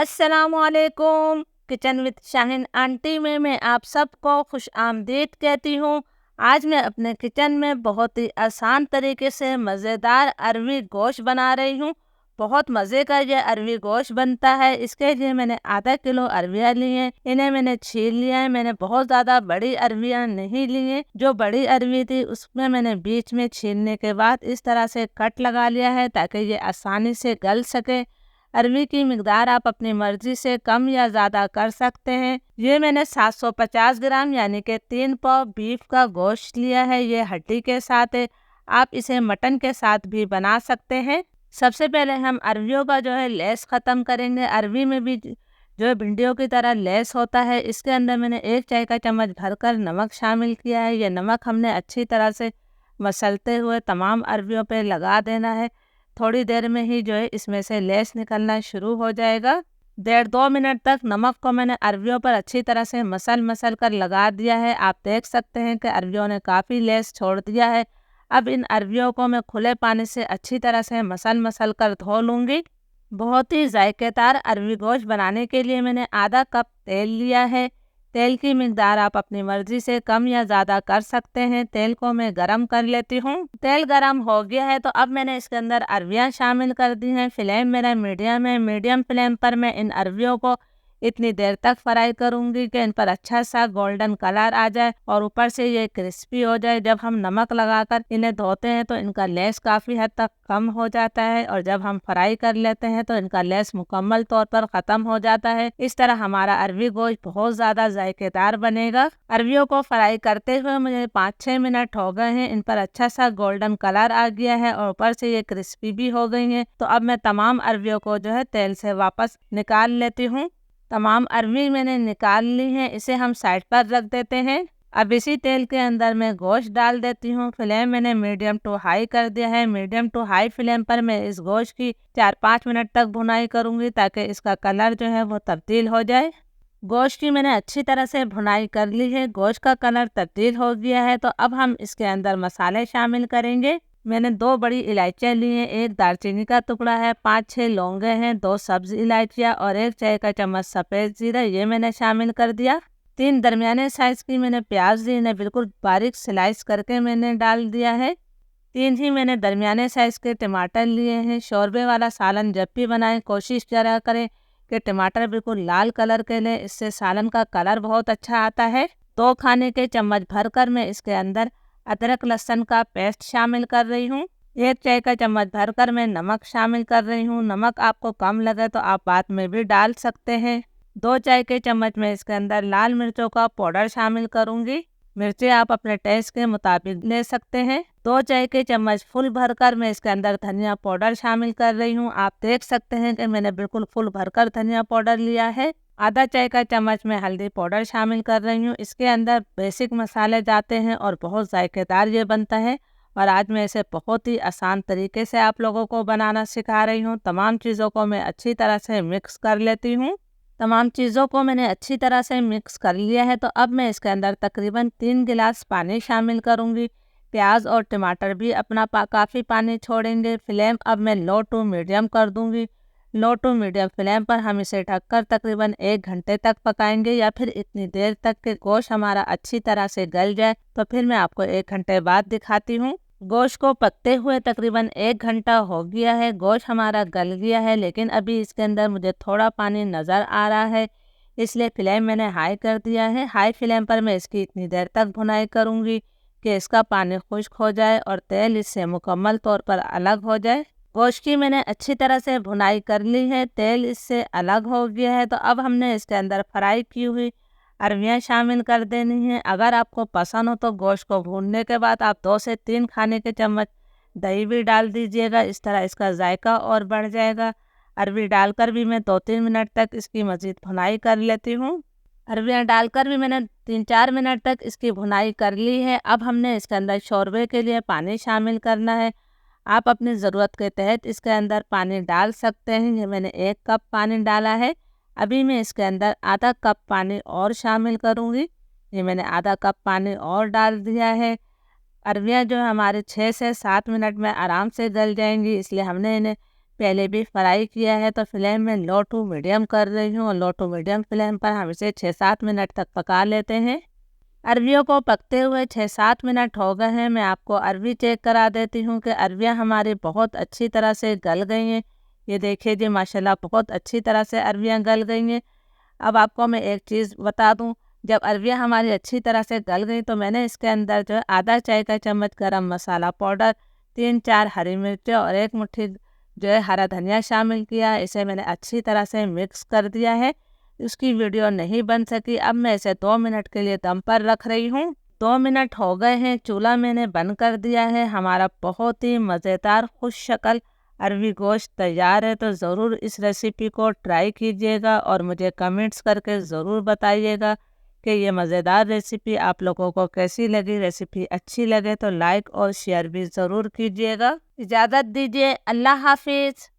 अस्सलामुअलैकुम। Kitchen with Shaheen aunty में मैं आप सबको खुश आमदीद कहती हूँ। आज मैं अपने किचन में बहुत ही आसान तरीके से मज़ेदार अरवी गोश्त बना रही हूँ। बहुत मज़े का ये अरवी गोश्त बनता है। इसके लिए मैंने आधा किलो अरवियाँ ली हैं। इन्हें मैंने छील लिया है। मैंने बहुत ज़्यादा बड़ी अरवियाँ नहीं ली हैं। जो बड़ी अरवी थी उसमें मैंने बीच में छीलने के बाद इस तरह से कट लगा लिया है ताकि ये आसानी से गल सके। अरवी की मिकदार आप अपनी मर्जी से कम या ज़्यादा कर सकते हैं। ये मैंने 750 ग्राम यानी कि 3 पाव बीफ का गोश्त लिया है। ये हड्डी के साथ है। आप इसे मटन के साथ भी बना सकते हैं। सबसे पहले हम अरवियों का जो है लेस ख़त्म करेंगे। अरवी में भी जो है भिंडियों की तरह लेस होता है। इसके अंदर मैंने 1 चाय का चम्मच भरकर नमक शामिल किया है। ये नमक हमने अच्छी तरह से मसलते हुए तमाम अरवियों पे लगा देना है। थोड़ी देर में ही जो है इसमें से लेस निकलना शुरू हो जाएगा। 1.5-2 मिनट तक नमक को मैंने अरवियों पर अच्छी तरह से मसल कर लगा दिया है। आप देख सकते हैं कि अरवियों ने काफ़ी लेस छोड़ दिया है। अब इन अरवियों को मैं खुले पानी से अच्छी तरह से मसल कर धो लूँगी। बहुत ही जायकेदार अरवी गोश्त बनाने के लिए मैंने आधा कप तेल लिया है। तेल की मिकदार आप अपनी मर्जी से कम या ज़्यादा कर सकते हैं। तेल को मैं गरम कर लेती हूँ। तेल गरम हो गया है तो अब मैंने इसके अंदर अरवियाँ शामिल कर दी हैं। फ्लेम मेरा मीडियम है। मीडियम फ्लेम पर मैं इन अरवियों को इतनी देर तक फ्राई करूँगी कि इन पर अच्छा सा गोल्डन कलर आ जाए और ऊपर से ये क्रिस्पी हो जाए। जब हम नमक लगाकर इन्हें धोते हैं तो इनका लेस काफ़ी हद तक कम हो जाता है और जब हम फ्राई कर लेते हैं तो इनका लेस मुकम्मल तौर पर ख़त्म हो जाता है। इस तरह हमारा अरवी गोश्त बहुत ज़्यादा जायकेदार बनेगा। अरवियों को फ्राई करते हुए मुझे 5-6 मिनट हो गए हैं। इन पर अच्छा सा गोल्डन कलर आ गया है और ऊपर से ये क्रिस्पी भी हो गई हैं। तो अब मैं तमाम अरवियों को जो है तेल से वापस निकाल लेती हूँ। तमाम अरवी मैंने निकाल ली हैं। इसे हम साइड पर रख देते हैं। अब इसी तेल के अंदर मैं गोश्त डाल देती हूँ। फ्लेम मैंने मीडियम टू हाई कर दिया है। मीडियम टू हाई फ्लेम पर मैं इस गोश्त की 4-5 मिनट तक भुनाई करूँगी ताकि इसका कलर जो है वो तब्दील हो जाए। गोश्त की मैंने अच्छी तरह से भुनाई कर ली है। गोश्त का कलर तब्दील हो गया है तो अब हम इसके अंदर मसाले शामिल करेंगे। मैंने 2 बड़ी इलायचियाँ ली हैं, 1 दालचीनी का टुकड़ा है, 5-6 लौंगे हैं, 2 सब्ज इलायचियाँ और 1 चाय का चम्मच सफ़ेद जीरा ये मैंने शामिल कर दिया। 3 दरमियाने साइज़ की मैंने प्याज ली, इन्हें बिल्कुल बारीक स्लाइस करके मैंने डाल दिया है। 3 ही मैंने दरमियाने साइज़ के टमाटर लिए हैं। शोरबे वाला सालन जब भी बनाएं कोशिश करा करें कि टमाटर बिल्कुल लाल कलर के लें, इससे सालन का कलर बहुत अच्छा आता है। 2 खाने के चम्मच भरकर मैं इसके अंदर अदरक लहसुन का पेस्ट शामिल कर रही हूँ। 1 चाय का चम्मच भरकर मैं नमक शामिल कर रही हूँ। नमक आपको कम लगे तो आप बाद में भी डाल सकते हैं। 2 चाय के चम्मच मैं इसके अंदर लाल मिर्चों का पाउडर शामिल करूँगी। मिर्चें आप अपने टेस्ट के मुताबिक ले सकते हैं। 2 चाय के चम्मच फुल भरकर मैं इसके अंदर धनिया पाउडर शामिल कर रही हूँ। आप देख सकते हैं कि मैंने बिल्कुल फुल भरकर धनिया पाउडर लिया है। आधा चाय का चम्मच मैं हल्दी पाउडर शामिल कर रही हूँ। इसके अंदर बेसिक मसाले जाते हैं और बहुत जायकेदार ये बनता है और आज मैं इसे बहुत ही आसान तरीके से आप लोगों को बनाना सिखा रही हूँ। तमाम चीज़ों को मैं अच्छी तरह से मिक्स कर लेती हूँ। तमाम चीज़ों को मैंने अच्छी तरह से मिक्स कर लिया है तो अब मैं इसके अंदर तकरीबन 3 गिलास पानी शामिल करूँगी। प्याज और टमाटर भी अपना काफ़ी पानी छोड़ेंगे। फ्लेम अब मैं लो टू मीडियम कर दूँगी। लो टू मीडियम फ्लेम पर हम इसे ढककर तकरीबन 1 घंटे तक पकाएंगे या फिर इतनी देर तक कि गोश्त हमारा अच्छी तरह से गल जाए। तो फिर मैं आपको 1 घंटे बाद दिखाती हूँ। गोश्त को पकते हुए तकरीबन 1 घंटा हो गया है। गोश्त हमारा गल गया है लेकिन अभी इसके अंदर मुझे थोड़ा पानी नज़र आ रहा है, इसलिए फ्लेम मैंने हाई कर दिया है। हाई फ्लेम पर मैं इसकी इतनी देर तक भुनाई करूँगी कि इसका पानी खुश्क हो जाए और तेल इससे मुकम्मल तौर पर अलग हो जाए। गोश्त की मैंने अच्छी तरह से भुनाई कर ली है, तेल इससे अलग हो गया है। तो अब हमने इसके अंदर फ्राई की हुई अरवियाँ शामिल कर देनी है। अगर आपको पसंद हो तो गोश्त को भूनने के बाद आप 2 से 3 खाने के चम्मच दही भी डाल दीजिएगा। इस तरह इसका जायका और बढ़ जाएगा। अरवी डालकर भी मैं 2-3 मिनट तक इसकी मज़ीद भुनाई कर लेती हूँ। अरवियाँ डालकर भी मैंने 3-4 मिनट तक इसकी भुनाई कर ली है। अब हमने इसके अंदर शोरबे के लिए पानी शामिल करना है। आप अपनी ज़रूरत के तहत इसके अंदर पानी डाल सकते हैं। ये मैंने 1 कप पानी डाला है। अभी मैं इसके अंदर आधा कप पानी और शामिल करूँगी। ये मैंने आधा कप पानी और डाल दिया है। अरवियाँ जो हमारे 6 से 7 मिनट में आराम से गल जाएंगी, इसलिए हमने इन्हें पहले भी फ्राई किया है। तो फ्लेम में लो टू मीडियम कर रही हूँ और लो टू मीडियम फ्लेम पर हम इसे 6-7 मिनट तक पका लेते हैं। अरबियों को पकते हुए 6-7 मिनट हो गए हैं। मैं आपको अरबी चेक करा देती हूँ कि अरबियाँ हमारी बहुत अच्छी तरह से गल गई हैं। ये देखिए जी, माशाल्लाह बहुत अच्छी तरह से अरबियाँ गल गई हैं। अब आपको मैं एक चीज़ बता दूं, जब अरबियाँ हमारी अच्छी तरह से गल गई तो मैंने इसके अंदर जो है आधा चाय का चम्मच गरम मसाला पाउडर, 3-4 हरी मिर्चें और 1 मुट्ठी जो है हरा धनिया शामिल किया। इसे मैंने अच्छी तरह से मिक्स कर दिया है। उसकी वीडियो नहीं बन सकी। अब मैं इसे 2 मिनट के लिए दम पर रख रही हूँ। 2 मिनट हो गए हैं, चूल्हा मैंने बंद कर दिया है। हमारा बहुत ही मज़ेदार खुश शक्ल अरबी गोश्त तैयार है। तो ज़रूर इस रेसिपी को ट्राई कीजिएगा और मुझे कमेंट्स करके ज़रूर बताइएगा कि ये मज़ेदार रेसिपी आप लोगों को कैसी लगी। रेसिपी अच्छी लगे तो लाइक और शेयर भी ज़रूर कीजिएगा। इजाज़त दीजिए, अल्लाह हाफिज़।